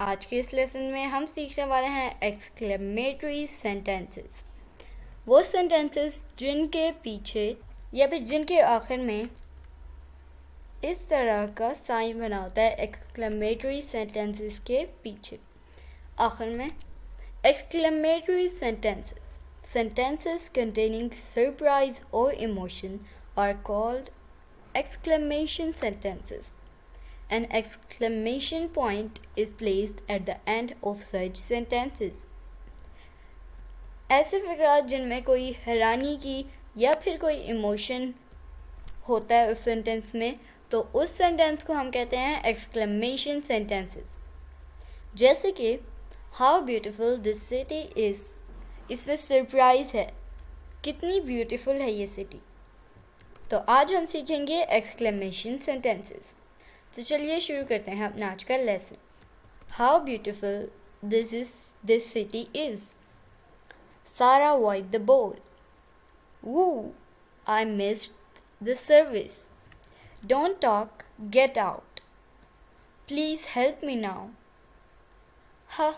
आज के इस लेसन में हम सीखने वाले हैं एक्सक्लेमेटरी सेंटेंसेस। वो सेंटेंसेस जिनके पीछे या फिर जिनके आखिर में इस तरह का साइन बना होता है एक्सक्लेमेटरी सेंटेंसेस के पीछे आखिर में। Exclamatory sentences, sentences containing surprise or emotion are called exclamation sentences. An exclamation point is placed at the end of such sentences. ऐसे फ़िक्रात जिनमें कोई हैरानी की या फिर कोई इमोशन होता है उस सेंटेंस में, तो उस सेंटेंस को हम कहते हैं एक्सक्लेमेशन सेंटेंसेस। जैसे कि how beautiful this city is, इसमें सरप्राइज़ है, कितनी ब्यूटीफुल है ये सिटी। तो आज हम सीखेंगे एक्सक्लेमेशन सेंटेंसेस। तो चलिए शुरू करते हैं अपना आज का lesson. How beautiful this city is. Sara wipe the bowl. Woo, I missed the service. Don't talk, get out. Please help me now. Ha,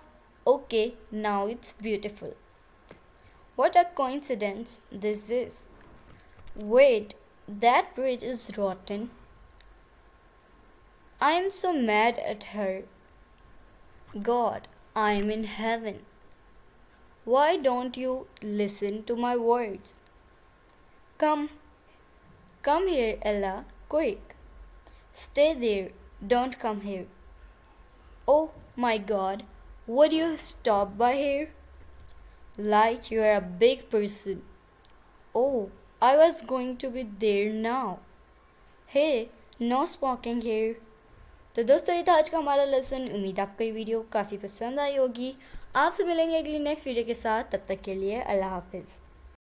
okay, now it's beautiful. What a coincidence this is. Wait, that bridge is rotten. I am so mad at her. God, I am in heaven. Why don't you listen to my words? Come here, Ella, quick. Stay there, don't come here. Oh my God, would you stop by here? Like you are a big person. Oh, I was going to be there now. Hey, no smoking here. तो दोस्तों, ये था आज का हमारा lesson. उम्मीद आपको ये वीडियो काफ़ी पसंद आई होगी। आपसे मिलेंगे अगली नेक्स्ट वीडियो के साथ। तब तक के लिए अल्लाह हाफिज़।